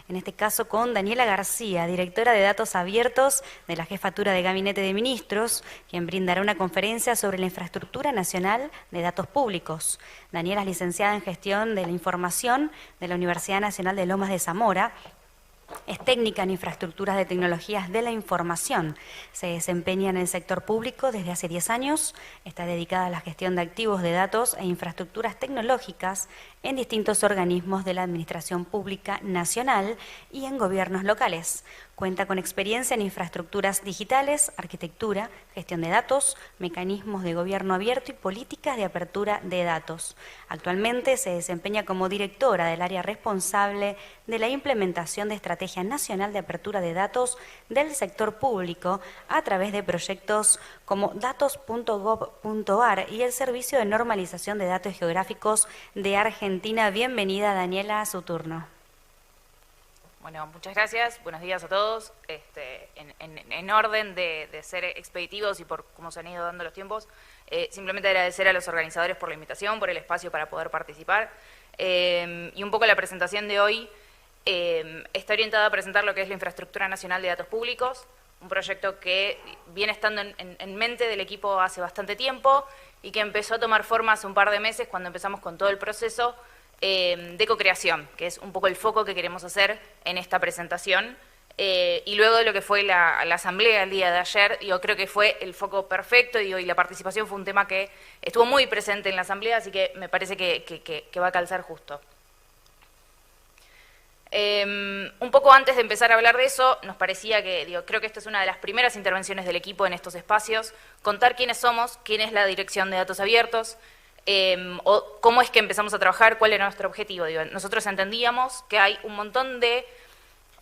en este caso con Daniela García, directora de Datos Abiertos de la Jefatura de Gabinete de Ministros, quien brindará una conferencia sobre la infraestructura nacional de datos públicos. Daniela es licenciada en Gestión de la Información de la Universidad Nacional de Lomas de Zamora. Es técnica en infraestructuras de tecnologías de la información. Se desempeña en el sector público desde hace 10 años. Está dedicada a la gestión de activos de datos e infraestructuras tecnológicas en distintos organismos de la Administración Pública Nacional y en gobiernos locales. Cuenta con experiencia en infraestructuras digitales, arquitectura, gestión de datos, mecanismos de gobierno abierto y políticas de apertura de datos. Actualmente se desempeña como directora del área responsable de la implementación de Estrategia Nacional de Apertura de Datos del sector público a través de proyectos como datos.gov.ar y el Servicio de Normalización de Datos Geográficos de Argentina. Bienvenida, Daniela, a su turno. Bueno, muchas gracias. Buenos días a todos. En orden de ser expeditivos y por cómo se han ido dando los tiempos, simplemente agradecer a los organizadores por la invitación, por el espacio para poder participar. Y un poco la presentación de hoy está orientada a presentar lo que es la Infraestructura Nacional de Datos Públicos, un proyecto que viene estando en mente del equipo hace bastante tiempo y que empezó a tomar forma hace un par de meses cuando empezamos con todo el proceso de cocreación, que es un poco el foco que queremos hacer en esta presentación. Y luego de lo que fue la asamblea el día de ayer, yo creo que fue el foco perfecto y la participación fue un tema que estuvo muy presente en la asamblea, así que me parece que va a calzar justo. Un poco antes de empezar a hablar de eso, nos parecía que, creo que esta es una de las primeras intervenciones del equipo en estos espacios, contar quiénes somos, quién es la Dirección de Datos Abiertos, o cómo es que empezamos a trabajar, cuál era nuestro objetivo. Nosotros entendíamos que hay un montón de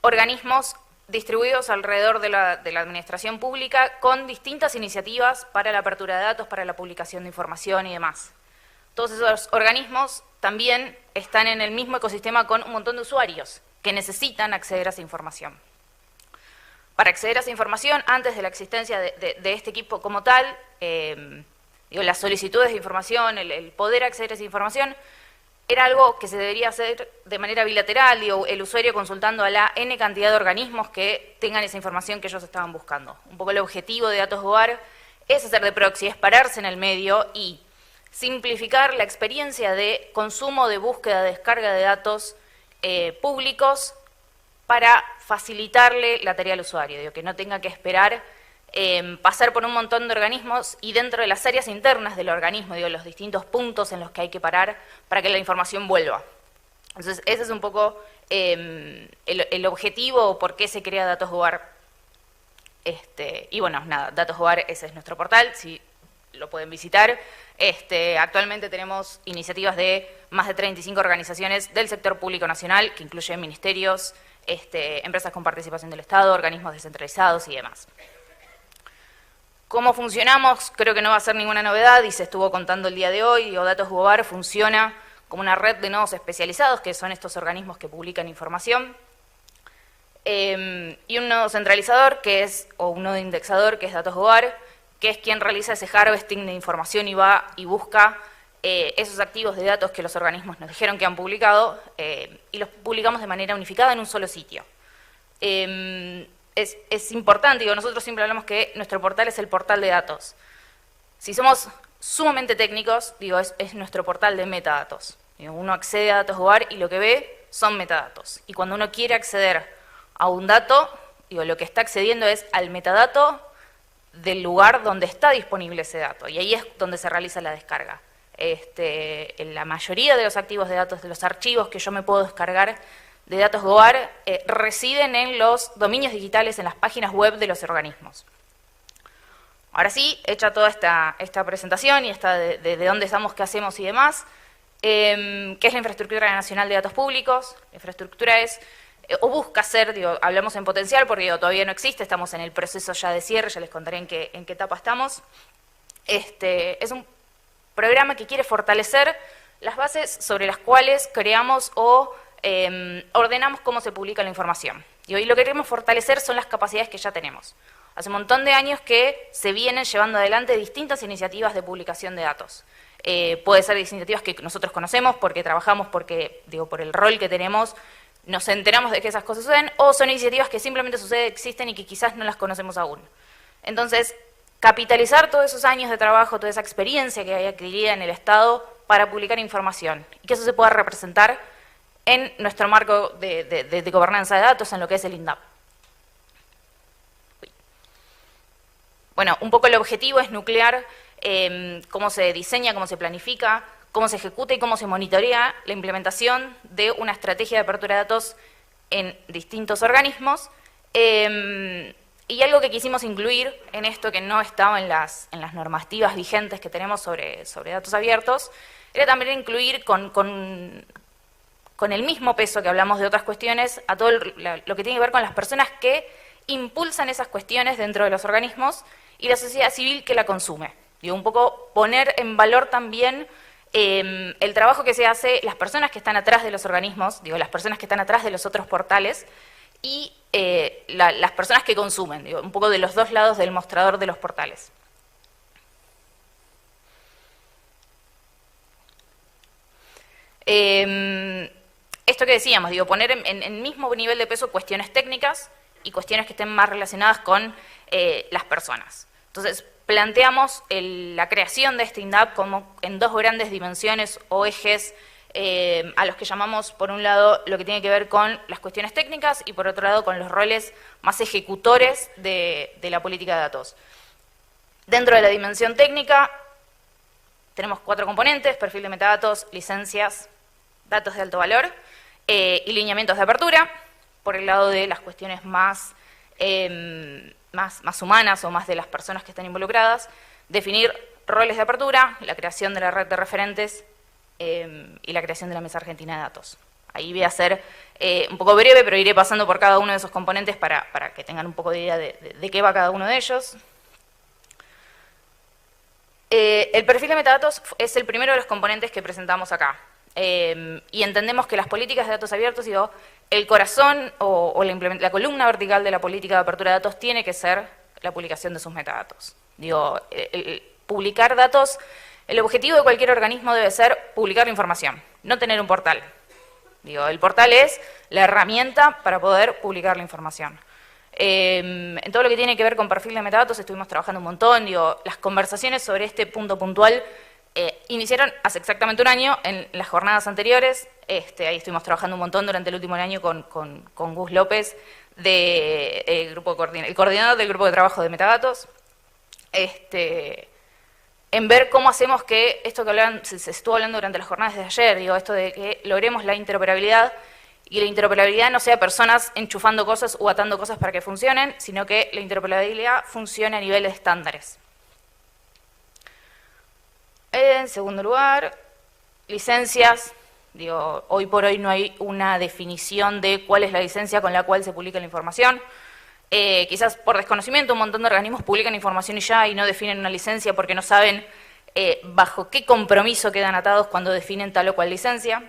organismos distribuidos alrededor de la administración pública con distintas iniciativas para la apertura de datos, para la publicación de información y demás. Todos esos organismos también están en el mismo ecosistema con un montón de usuarios que necesitan acceder a esa información. Para acceder a esa información, antes de la existencia de este equipo como tal, las solicitudes de información, el poder acceder a esa información, era algo que se debería hacer de manera bilateral, el usuario consultando a la N cantidad de organismos que tengan esa información que ellos estaban buscando. Un poco el objetivo de Datos.gov es hacer de proxy, es pararse en el medio y simplificar la experiencia de consumo, de búsqueda, de descarga de datos públicos para facilitarle la tarea al usuario, que no tenga que esperar pasar por un montón de organismos y dentro de las áreas internas del organismo, los distintos puntos en los que hay que parar para que la información vuelva. Entonces, ese es un poco el objetivo o por qué se crea Datos.gov. Y bueno, nada, Datos.gov, ese es nuestro portal, si lo pueden visitar. Actualmente tenemos iniciativas de más de 35 organizaciones del sector público nacional, que incluyen ministerios, empresas con participación del Estado, organismos descentralizados y demás. ¿Cómo funcionamos? Creo que no va a ser ninguna novedad y se estuvo contando el día de hoy. Datos.gov funciona como una red de nodos especializados, que son estos organismos que publican información, y un nodo centralizador, o un nodo indexador, que es Datos.gov, que es quien realiza ese harvesting de información y va y busca esos activos de datos que los organismos nos dijeron que han publicado y los publicamos de manera unificada en un solo sitio. Es importante, nosotros siempre hablamos que nuestro portal es el portal de datos. Si somos sumamente técnicos, es nuestro portal de metadatos. Uno accede a Datos.gov y lo que ve son metadatos. Y cuando uno quiere acceder a un dato, lo que está accediendo es al metadato del lugar donde está disponible ese dato. Y ahí es donde se realiza la descarga. En la mayoría de los activos de datos, de los archivos que yo me puedo descargar de Datos.gov, residen en los dominios digitales, en las páginas web de los organismos. Ahora sí, hecha toda esta presentación y de dónde estamos, qué hacemos y demás, ¿qué es la Infraestructura Nacional de Datos Públicos? La infraestructura es, o busca ser, hablamos en potencial porque todavía no existe, estamos en el proceso ya de cierre, ya les contaré en qué etapa estamos. Es un programa que quiere fortalecer las bases sobre las cuales creamos o ordenamos cómo se publica la información. Y hoy lo que queremos fortalecer son las capacidades que ya tenemos. Hace un montón de años que se vienen llevando adelante distintas iniciativas de publicación de datos. Puede ser iniciativas que nosotros conocemos porque trabajamos, por el rol que tenemos, nos enteramos de que esas cosas suceden, o son iniciativas que simplemente suceden, existen y que quizás no las conocemos aún. Entonces, capitalizar todos esos años de trabajo, toda esa experiencia que hay adquirida en el Estado para publicar información y que eso se pueda representar en nuestro marco de gobernanza de datos, en lo que es el INDAP. Bueno, un poco el objetivo es nuclear cómo se diseña, cómo se planifica, cómo se ejecuta y cómo se monitorea la implementación de una estrategia de apertura de datos en distintos organismos. Y algo que quisimos incluir en esto que no estaba en las normativas vigentes que tenemos sobre datos abiertos, era también incluir con el mismo peso que hablamos de otras cuestiones a todo lo que tiene que ver con las personas que impulsan esas cuestiones dentro de los organismos y la sociedad civil que la consume. Digo, un poco poner en valor también el trabajo que se hace, las personas que están atrás de los organismos, digo, las personas que están atrás de los otros portales y las personas que consumen, digo, un poco de los dos lados del mostrador de los portales. Esto que decíamos, digo, poner en el mismo nivel de peso cuestiones técnicas y cuestiones que estén más relacionadas con las personas. Entonces, planteamos la creación de este INDAP como en dos grandes dimensiones o ejes a los que llamamos, por un lado, lo que tiene que ver con las cuestiones técnicas y por otro lado con los roles más ejecutores de la política de datos. Dentro de la dimensión técnica tenemos 4 componentes: perfil de metadatos, licencias, datos de alto valor y lineamientos de apertura. Por el lado de las cuestiones más humanas o más de las personas que están involucradas, definir roles de apertura, la creación de la red de referentes y la creación de la Mesa Argentina de Datos. Ahí voy a ser un poco breve, pero iré pasando por cada uno de esos componentes para que tengan un poco de idea de qué va cada uno de ellos. El perfil de metadatos es el primero de los componentes que presentamos acá. Y entendemos que las políticas de datos abiertos, digo, el corazón o la columna vertical de la política de apertura de datos tiene que ser la publicación de sus metadatos. Digo, publicar datos, el objetivo de cualquier organismo debe ser publicar la información, no tener un portal. Digo, el portal es la herramienta para poder publicar la información. En todo lo que tiene que ver con perfil de metadatos estuvimos trabajando un montón. Digo, las conversaciones sobre este punto puntual iniciaron hace exactamente un año en las jornadas anteriores. Ahí estuvimos trabajando un montón durante el último año con Gus López, el coordinador del grupo de trabajo de metadatos, en ver cómo hacemos que esto que se estuvo hablando durante las jornadas de ayer, digo, esto de que logremos la interoperabilidad, y la interoperabilidad no sea personas enchufando cosas o atando cosas para que funcionen, sino que la interoperabilidad funcione a nivel de estándares. En segundo lugar, licencias. Digo, hoy por hoy no hay una definición de cuál es la licencia con la cual se publica la información. Quizás por desconocimiento un montón de organismos publican información y no definen una licencia porque no saben bajo qué compromiso quedan atados cuando definen tal o cual licencia.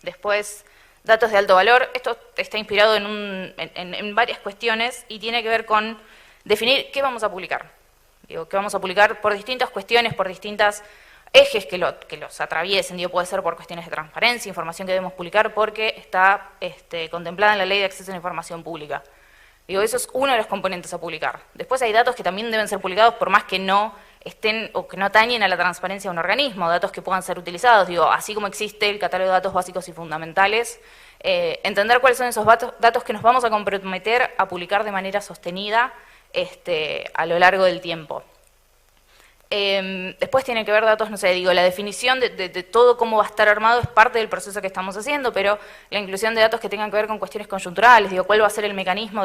Después, datos de alto valor. Esto está inspirado en varias cuestiones y tiene que ver con definir qué vamos a publicar. Digo, qué vamos a publicar por distintas cuestiones, por distintos ejes que los atraviesen. Digo, puede ser por cuestiones de transparencia, información que debemos publicar porque está contemplada en la Ley de Acceso a la Información Pública. Digo, eso es uno de los componentes a publicar. Después hay datos que también deben ser publicados por más que no estén o que no atañen a la transparencia de un organismo, datos que puedan ser utilizados. Digo, así como existe el catálogo de datos básicos y fundamentales, entender cuáles son esos datos que nos vamos a comprometer a publicar de manera sostenida a lo largo del tiempo. Después tiene que ver datos, no sé, digo, la definición de todo cómo va a estar armado es parte del proceso que estamos haciendo, pero la inclusión de datos que tengan que ver con cuestiones coyunturales, digo, cuál va a ser el mecanismo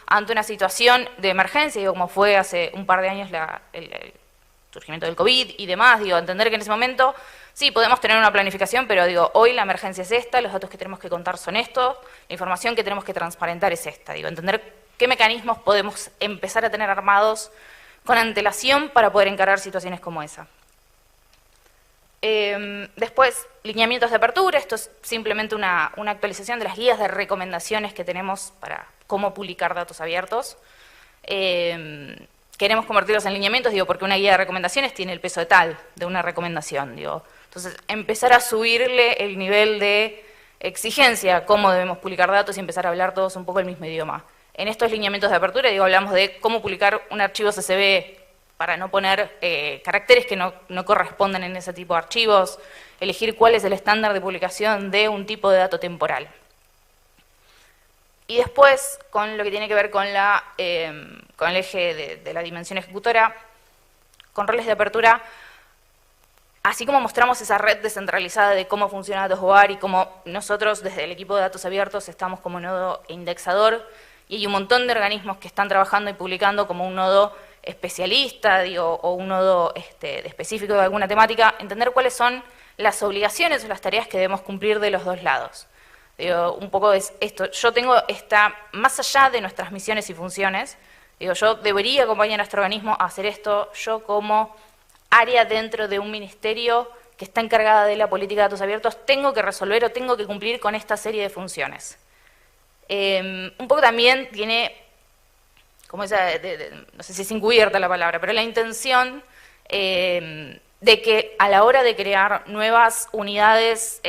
ante una situación de emergencia, digo, como fue hace un par de años el surgimiento del COVID y demás, digo, entender que en ese momento sí podemos tener una planificación, pero digo, hoy la emergencia es esta, los datos que tenemos que contar son estos, la información que tenemos que transparentar es esta, digo, entender qué mecanismos podemos empezar a tener armados con antelación para poder encarar situaciones como esa. Después, lineamientos de apertura. Esto es simplemente una actualización de las guías de recomendaciones que tenemos para cómo publicar datos abiertos. Queremos convertirlos en lineamientos, digo, porque una guía de recomendaciones tiene el peso de una recomendación. Digo, Entonces, empezar a subirle el nivel de exigencia, cómo debemos publicar datos y empezar a hablar todos un poco el mismo idioma. En estos lineamientos de apertura, hablamos de cómo publicar un archivo CSV para no poner caracteres que no corresponden en ese tipo de archivos, elegir cuál es el estándar de publicación de un tipo de dato temporal. Y después, con lo que tiene que ver con el eje de la dimensión ejecutora, con roles de apertura, así como mostramos esa red descentralizada de cómo funciona DatosBoard y cómo nosotros desde el equipo de datos abiertos estamos como nodo indexador, y hay un montón de organismos que están trabajando y publicando como un nodo especialista, o un nodo específico de alguna temática, entender cuáles son las obligaciones o las tareas que debemos cumplir de los dos lados. Un poco es esto, yo tengo más allá de nuestras misiones y funciones, yo debería acompañar a nuestro organismo a hacer esto, yo como área dentro de un ministerio que está encargada de la política de datos abiertos, tengo que resolver o tengo que cumplir con esta serie de funciones. Un poco también tiene, como no sé si es encubierta la palabra, pero la intención de que a la hora de crear nuevas unidades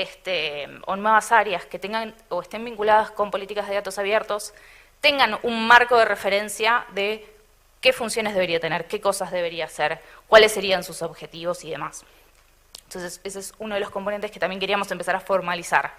o nuevas áreas que tengan o estén vinculadas con políticas de datos abiertos, tengan un marco de referencia de qué funciones debería tener, qué cosas debería hacer, cuáles serían sus objetivos y demás. Entonces, ese es uno de los componentes que también queríamos empezar a formalizar.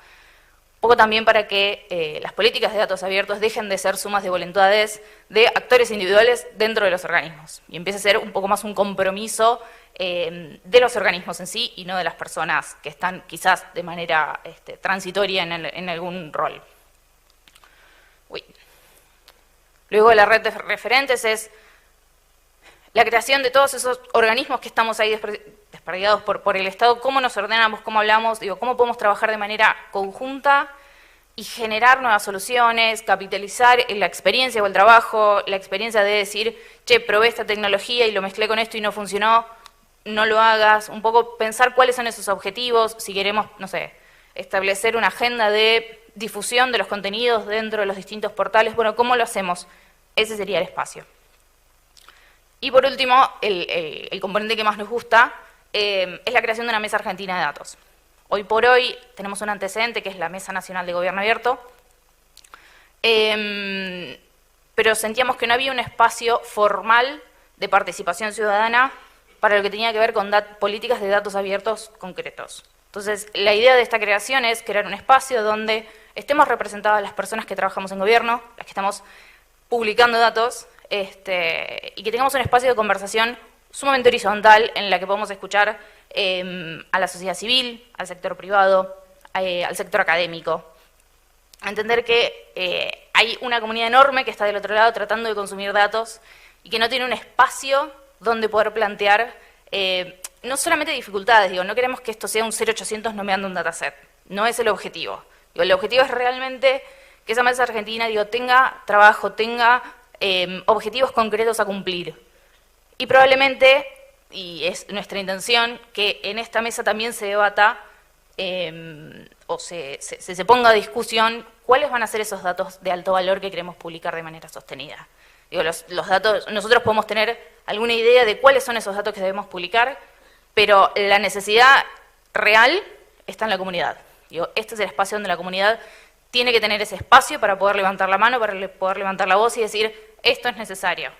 Un poco también para que las políticas de datos abiertos dejen de ser sumas de voluntades de actores individuales dentro de los organismos y empiece a ser un poco más un compromiso de los organismos en sí y no de las personas que están quizás de manera transitoria en algún rol. Luego la red de referentes es la creación de todos esos organismos que estamos ahí desperdigados por el Estado, cómo nos ordenamos, cómo hablamos, cómo podemos trabajar de manera conjunta y generar nuevas soluciones, capitalizar la experiencia o el trabajo, la experiencia de decir, che, probé esta tecnología y lo mezclé con esto y no funcionó, no lo hagas, un poco pensar cuáles son esos objetivos, si queremos, no sé, establecer una agenda de difusión de los contenidos dentro de los distintos portales, bueno, ¿cómo lo hacemos? Ese sería el espacio. Y por último, el componente que más nos gusta es la creación de una mesa argentina de datos. Hoy por hoy tenemos un antecedente que es la Mesa Nacional de Gobierno Abierto, pero sentíamos que no había un espacio formal de participación ciudadana para lo que tenía que ver con políticas de datos abiertos concretos. Entonces, la idea de esta creación es crear un espacio donde estemos representadas las personas que trabajamos en gobierno, las que estamos publicando datos, y que tengamos un espacio de conversación sumamente horizontal en la que podamos escuchar a la sociedad civil, al sector privado, al sector académico. Entender que hay una comunidad enorme que está del otro lado tratando de consumir datos y que no tiene un espacio donde poder plantear no solamente dificultades, no queremos que esto sea un 0800 nomeando un dataset, no es el objetivo. El objetivo es realmente que esa mesa argentina tenga trabajo, tenga objetivos concretos a cumplir. Y probablemente, y es nuestra intención, que en esta mesa también se debata o se ponga a discusión cuáles van a ser esos datos de alto valor que queremos publicar de manera sostenida. Los datos, nosotros podemos tener alguna idea de cuáles son esos datos que debemos publicar, pero la necesidad real está en la comunidad. Este es el espacio donde la comunidad tiene que tener ese espacio para poder levantar la mano, para poder levantar la voz y decir, esto es necesario.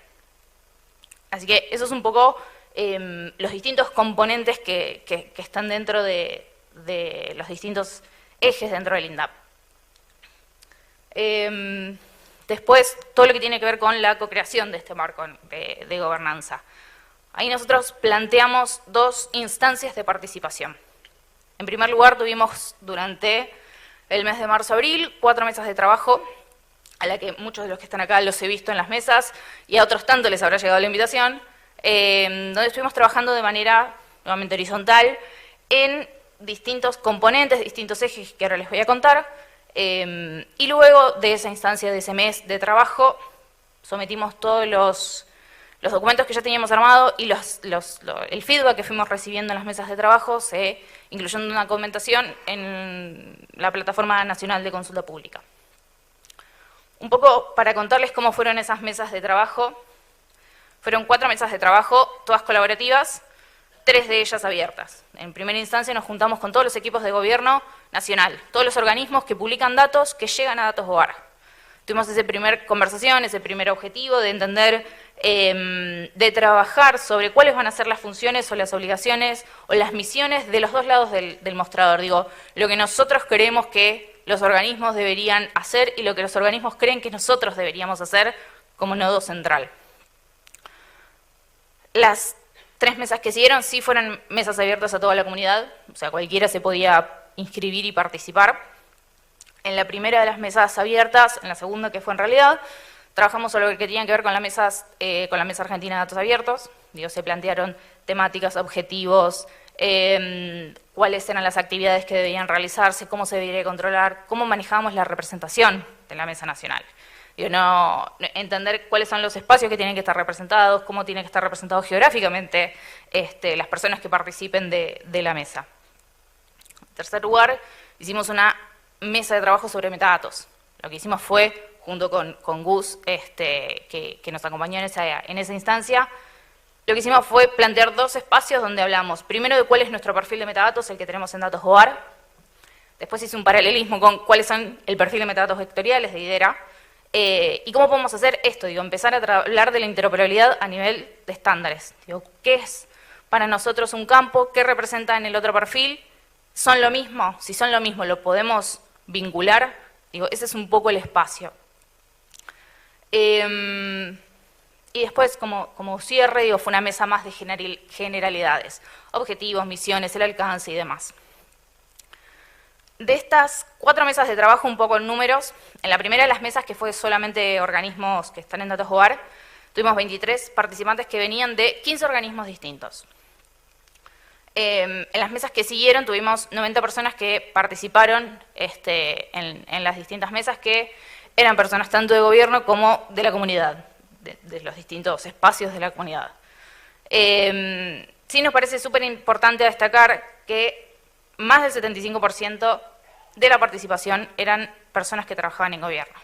Así que eso es un poco los distintos componentes que están dentro de los distintos ejes dentro del INDAP. Después, todo lo que tiene que ver con la co-creación de este marco de gobernanza. Ahí nosotros planteamos dos instancias de participación. En primer lugar, tuvimos durante el mes de marzo-abril 4 mesas de trabajo, a la que muchos de los que están acá los he visto en las mesas, y a otros tanto les habrá llegado la invitación, donde estuvimos trabajando de manera nuevamente horizontal en distintos componentes, distintos ejes que ahora les voy a contar, y luego de esa instancia, de ese mes de trabajo, sometimos todos los documentos que ya teníamos armados y el feedback que fuimos recibiendo en las mesas de trabajo, incluyendo una documentación en la Plataforma Nacional de Consulta Pública. Un poco para contarles cómo fueron esas mesas de trabajo. Fueron 4 mesas de trabajo, todas colaborativas, 3 de ellas abiertas. En primera instancia nos juntamos con todos los equipos de gobierno nacional, todos los organismos que publican datos que llegan a Datos Hogar. Tuvimos esa primera conversación, ese primer objetivo de entender, de trabajar sobre cuáles van a ser las funciones o las obligaciones o las misiones de los dos lados del mostrador. Digo, lo que nosotros creemos que los organismos deberían hacer y lo que los organismos creen que nosotros deberíamos hacer como nodo central. Las 3 mesas que siguieron sí fueron mesas abiertas a toda la comunidad, o sea, cualquiera se podía inscribir y participar. En la primera de las mesas abiertas, en la segunda que fue en realidad, trabajamos sobre lo que tenía que ver con la mesa argentina de datos abiertos. Digo, se plantearon temáticas, objetivos, cuáles eran las actividades que debían realizarse, cómo se debería controlar, cómo manejábamos la representación de la mesa nacional. Digo, entender cuáles son los espacios que tienen que estar representados, cómo tienen que estar representados geográficamente las personas que participen de la mesa. En tercer lugar, hicimos una mesa de trabajo sobre metadatos. Lo que hicimos fue, junto con Gus, que nos acompañó en esa instancia, lo que hicimos fue plantear 2 espacios donde hablamos, primero de cuál es nuestro perfil de metadatos, el que tenemos en Datos Hogar. Después hice un paralelismo con cuáles son el perfil de metadatos vectoriales de IDERA, y cómo podemos hacer esto, digo, empezar a hablar de la interoperabilidad a nivel de estándares. Digo, ¿qué es para nosotros un campo? ¿Qué representa en el otro perfil? ¿Son lo mismo? Si son lo mismo, ¿lo podemos vincular? Digo, ese es un poco el espacio. Y después, como cierre, digo, fue una mesa más de generalidades, objetivos, misiones, el alcance y demás. De estas 4 mesas de trabajo, un poco en números, en la primera de las mesas, que fue solamente organismos que están en Datos Hogar, tuvimos 23 participantes que venían de 15 organismos distintos. En las mesas que siguieron tuvimos 90 personas que participaron en las distintas mesas, que eran personas tanto de gobierno como de la comunidad, de los distintos espacios de la comunidad. Sí nos parece súper importante destacar que más del 75% de la participación eran personas que trabajaban en gobierno.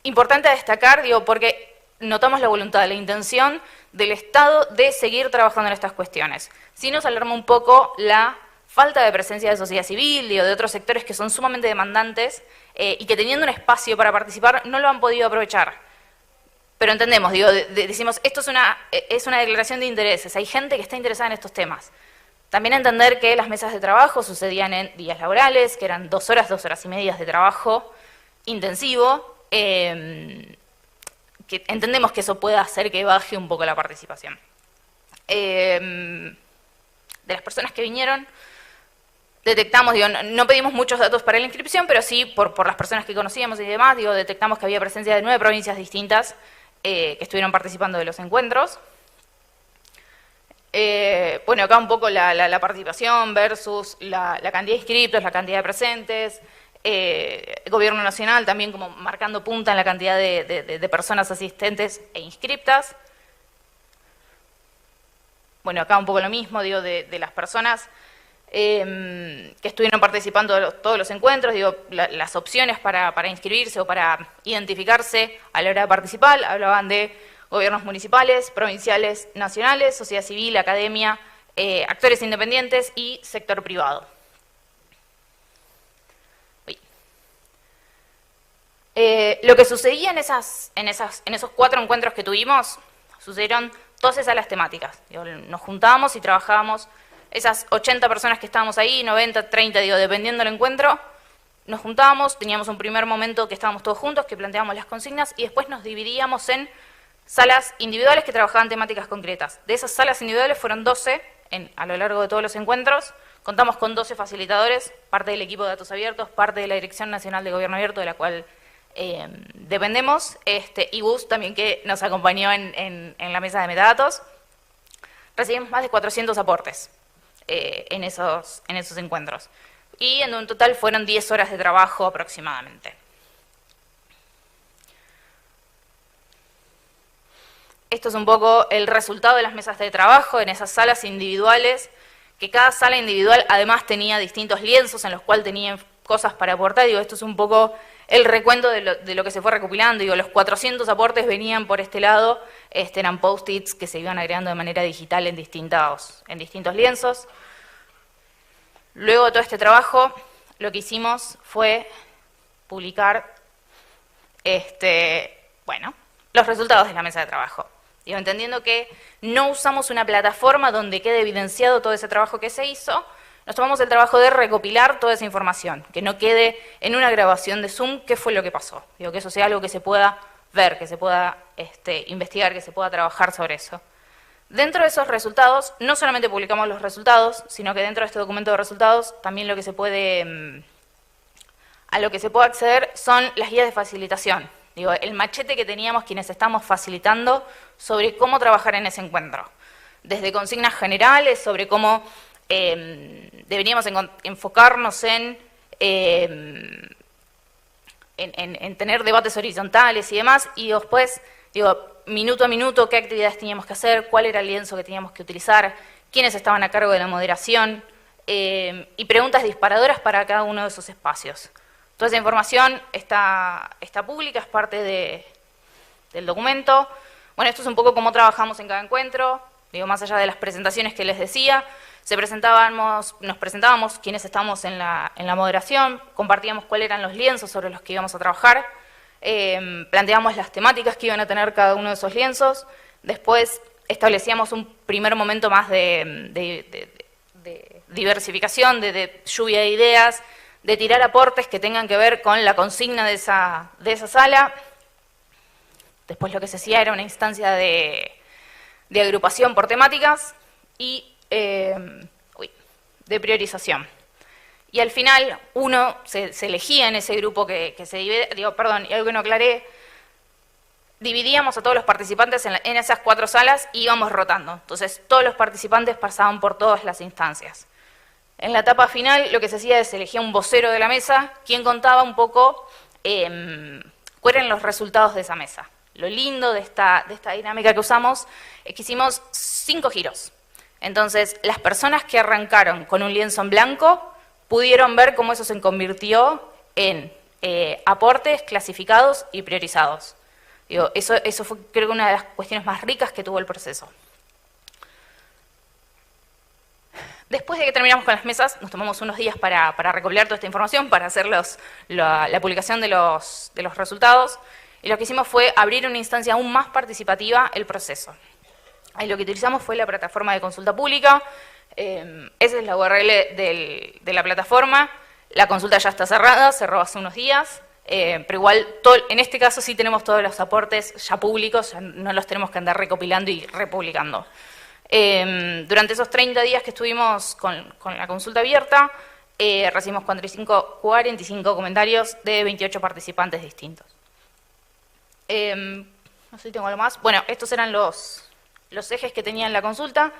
Importante destacar, digo, porque notamos la voluntad, la intención del Estado de seguir trabajando en estas cuestiones. Sí nos alarma un poco la falta de presencia de sociedad civil, digo, de otros sectores que son sumamente demandantes y que teniendo un espacio para participar no lo han podido aprovechar. Pero entendemos, digo, decimos, esto es una declaración de intereses, hay gente que está interesada en estos temas. También entender que las mesas de trabajo sucedían en días laborales, que eran 2 horas y media de trabajo intensivo, que entendemos que eso puede hacer que baje un poco la participación. De las personas que vinieron, detectamos, digo, no pedimos muchos datos para la inscripción, pero sí por las personas que conocíamos y demás, digo, detectamos que había presencia de 9 provincias distintas que estuvieron participando de los encuentros. Bueno, acá un poco la participación versus la cantidad de inscriptos, la cantidad de presentes, el gobierno nacional también como marcando punta en la cantidad de personas asistentes e inscriptas. Bueno, acá un poco lo mismo, digo, de las personas que estuvieron participando de todos los encuentros, digo, las opciones para inscribirse o para identificarse a la hora de participar, hablaban de gobiernos municipales, provinciales, nacionales, sociedad civil, academia, actores independientes y sector privado. Lo que sucedía en esos 4 encuentros que tuvimos, sucedieron todas esas las temáticas. Digo, nos juntábamos y trabajábamos, esas 80 personas que estábamos ahí, 90, 30, digo, dependiendo del encuentro, nos juntábamos, teníamos un primer momento que estábamos todos juntos, que planteábamos las consignas, y después nos dividíamos en salas individuales que trabajaban temáticas concretas. De esas salas individuales fueron 12 a lo largo de todos los encuentros. Contamos con 12 facilitadores, parte del equipo de datos abiertos, parte de la Dirección Nacional de Gobierno Abierto, de la cual dependemos, y Gus también, que nos acompañó en la mesa de metadatos. Recibimos más de 400 aportes en esos encuentros. Y en un total fueron 10 horas de trabajo aproximadamente. Esto es un poco el resultado de las mesas de trabajo en esas salas individuales, que cada sala individual además tenía distintos lienzos en los cuales cosas para aportar. Digo, esto es un poco el recuento de lo que se fue recopilando. Digo, los 400 aportes venían por este lado, eran post-its que se iban agregando de manera digital en distintos lienzos. Luego de todo este trabajo, lo que hicimos fue publicar los resultados de la mesa de trabajo. Digo, entendiendo que no usamos una plataforma donde quede evidenciado todo ese trabajo que se hizo, nos tomamos el trabajo de recopilar toda esa información, que no quede en una grabación de Zoom qué fue lo que pasó. Digo, que eso sea algo que se pueda ver, que se pueda investigar, que se pueda trabajar sobre eso. Dentro de esos resultados, no solamente publicamos los resultados, sino que dentro de este documento de resultados también lo que se puede, a lo que se puede acceder son las guías de facilitación. Digo, el machete que teníamos quienes estamos facilitando sobre cómo trabajar en ese encuentro. Desde consignas generales sobre cómo deberíamos enfocarnos en tener debates horizontales y demás, y después, digo, minuto a minuto, qué actividades teníamos que hacer, cuál era el lienzo que teníamos que utilizar, quiénes estaban a cargo de la moderación, y preguntas disparadoras para cada uno de esos espacios. Toda esa información está pública, es parte del documento. Bueno, esto es un poco cómo trabajamos en cada encuentro. Digo, más allá de las presentaciones que les decía, nos presentábamos quienes estábamos en la moderación, compartíamos cuáles eran los lienzos sobre los que íbamos a trabajar, planteábamos las temáticas que iban a tener cada uno de esos lienzos, después establecíamos un primer momento más de diversificación, de lluvia de ideas, de tirar aportes que tengan que ver con la consigna de esa sala. Después lo que se hacía era una instancia de agrupación por temáticas y de priorización. Y al final uno se elegía en ese grupo que se divide, y algo que no aclaré, dividíamos a todos los participantes en esas 4 salas y íbamos rotando. Entonces todos los participantes pasaban por todas las instancias. En la etapa final lo que se hacía es elegir un vocero de la mesa, quien contaba un poco cuáles eran los resultados de esa mesa. Lo lindo de esta dinámica que usamos es que hicimos 5 giros. Entonces, las personas que arrancaron con un lienzo en blanco pudieron ver cómo eso se convirtió en aportes clasificados y priorizados. Digo, eso fue, creo que, una de las cuestiones más ricas que tuvo el proceso. Después de que terminamos con las mesas, nos tomamos unos días para recopilar toda esta información, para hacer la publicación de los resultados, y lo que hicimos fue abrir una instancia aún más participativa el proceso. Ahí lo que utilizamos fue la plataforma de consulta pública, esa es la URL de la plataforma, la consulta ya está cerrada, cerró hace unos días, pero igual en este caso sí tenemos todos los aportes ya públicos, ya no los tenemos que andar recopilando y republicando. Durante esos 30 días que estuvimos con la consulta abierta, recibimos 45 comentarios de 28 participantes distintos. No sé si tengo algo más. Bueno, estos eran los ejes que tenía en la consulta,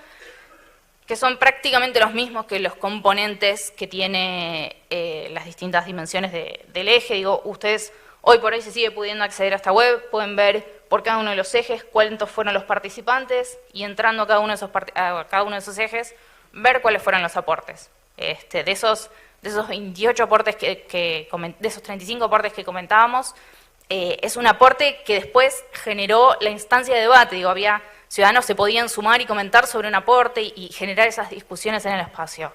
que son prácticamente los mismos que los componentes que tiene las distintas dimensiones del eje. Digo, ustedes hoy por hoy se sigue pudiendo acceder a esta web, pueden ver por cada uno de los ejes cuántos fueron los participantes y entrando a cada uno de esos ejes, ver cuáles fueron los aportes. De esos 28 aportes de esos 35 aportes que comentábamos, es un aporte que después generó la instancia de debate. Digo, había ciudadanos se podían sumar y comentar sobre un aporte y generar esas discusiones en el espacio.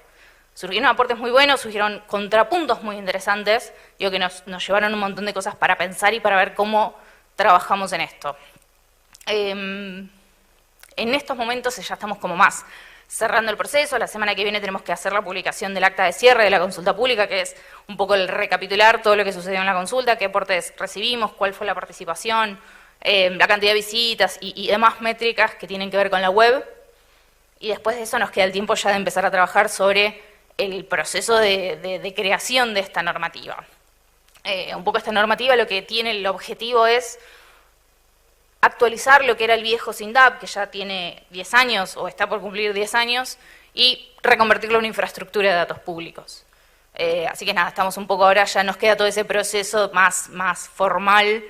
Surgieron aportes muy buenos, surgieron contrapuntos muy interesantes, digo, que nos llevaron un montón de cosas para pensar y para ver cómo trabajamos en esto. En estos momentos ya estamos como más cerrando el proceso. La semana que viene tenemos que hacer la publicación del acta de cierre de la consulta pública, que es un poco el recapitular todo lo que sucedió en la consulta, qué aportes recibimos, cuál fue la participación, la cantidad de visitas y demás métricas que tienen que ver con la web. Y después de eso nos queda el tiempo ya de empezar a trabajar sobre el proceso de creación de esta normativa. Un poco esta normativa lo que tiene el objetivo es actualizar lo que era el viejo SINDAP, que ya tiene 10 años o está por cumplir 10 años, y reconvertirlo en una infraestructura de datos públicos. Así que nada, estamos un poco ahora, ya nos queda todo ese proceso más formal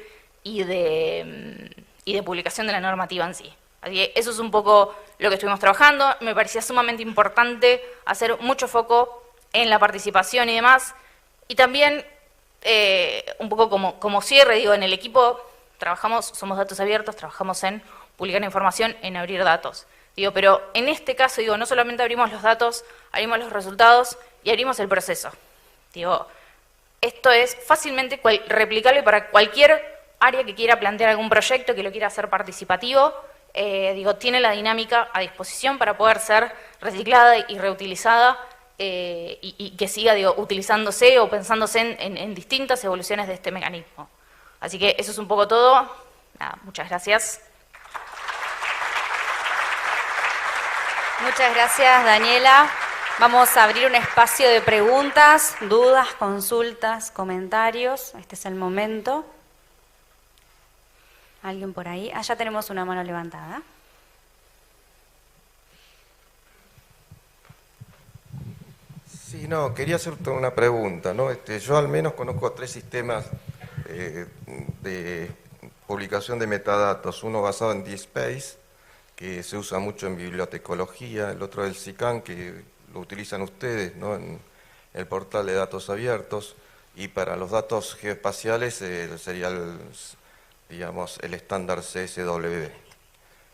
y de publicación de la normativa en sí. Así que eso es un poco lo que estuvimos trabajando. Me parecía sumamente importante hacer mucho foco en la participación y demás, Y también, un poco como cierre, digo, en el equipo somos datos abiertos, trabajamos en publicar información, en abrir datos. Digo, pero en este caso, digo, no solamente abrimos los datos, abrimos los resultados y abrimos el proceso. Digo, esto es fácilmente replicable para cualquier área que quiera plantear algún proyecto, que lo quiera hacer participativo. Digo, tiene la dinámica a disposición para poder ser reciclada y reutilizada y que siga, digo, utilizándose o pensándose en distintas evoluciones de este mecanismo. Así que eso es un poco todo. Nada, muchas gracias. Muchas gracias, Daniela. Vamos a abrir un espacio de preguntas, dudas, consultas, comentarios. Este es el momento. ¿Alguien por ahí? Ah, ya tenemos una mano levantada. Sí, no, quería hacerte una pregunta, ¿no? Yo al menos conozco 3 sistemas de publicación de metadatos. Uno basado en DSpace, que se usa mucho en bibliotecología, el otro es el SICAN, que lo utilizan ustedes, ¿no?, en el portal de datos abiertos, y para los datos geoespaciales sería el estándar CSW.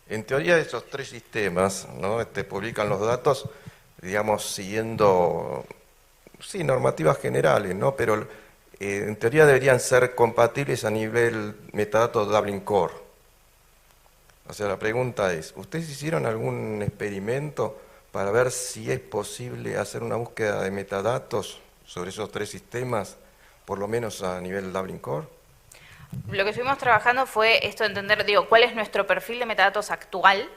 En teoría esos 3 sistemas, ¿no?, publican los datos, digamos, siguiendo, sí, normativas generales, ¿no?, pero en teoría deberían ser compatibles a nivel metadatos Dublin Core. O sea, la pregunta es, ¿ustedes hicieron algún experimento para ver si es posible hacer una búsqueda de metadatos sobre esos 3 sistemas, por lo menos a nivel Dublin Core? Lo que estuvimos trabajando fue esto de entender, digo, cuál es nuestro perfil de metadatos actual,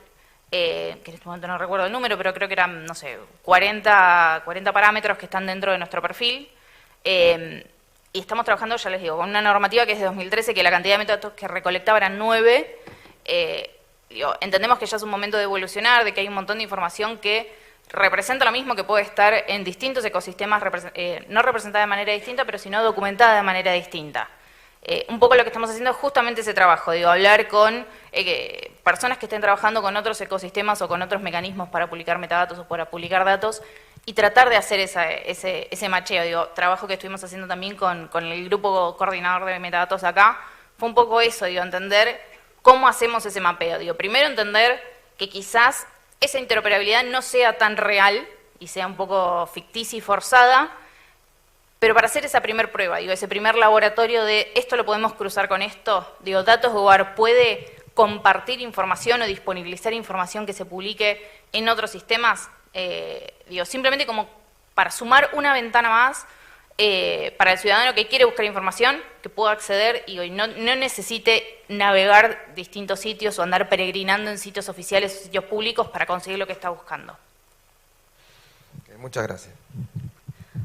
que en este momento no recuerdo el número, pero creo que eran, no sé, 40 parámetros que están dentro de nuestro perfil. Y estamos trabajando, ya les digo, con una normativa que es de 2013, que la cantidad de metadatos que recolectaba eran 9. Entendemos que ya es un momento de evolucionar, de que hay un montón de información que representa lo mismo, que puede estar en distintos ecosistemas, no representada de manera distinta, pero sino documentada de manera distinta. Un poco lo que estamos haciendo es justamente ese trabajo, digo, hablar con personas que estén trabajando con otros ecosistemas o con otros mecanismos para publicar metadatos o para publicar datos y tratar de hacer ese macheo. Digo, trabajo que estuvimos haciendo también con el grupo coordinador de metadatos acá, fue un poco eso, digo, entender cómo hacemos ese mapeo. Digo, primero entender que quizás esa interoperabilidad no sea tan real y sea un poco ficticia y forzada, pero para hacer esa primer prueba, digo, ese primer laboratorio de esto lo podemos cruzar con esto, digo, Datos.gov puede compartir información o disponibilizar información que se publique en otros sistemas, digo, simplemente como para sumar una ventana más para el ciudadano que quiere buscar información, que pueda acceder y no necesite navegar distintos sitios o andar peregrinando en sitios oficiales o sitios públicos para conseguir lo que está buscando. Muchas gracias.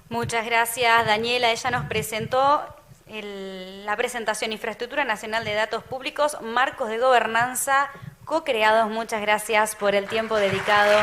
Muchas gracias, Daniela. Ella nos presentó la presentación Infraestructura Nacional de Datos Públicos, Marcos de Gobernanza co-creados. Muchas gracias por el tiempo dedicado.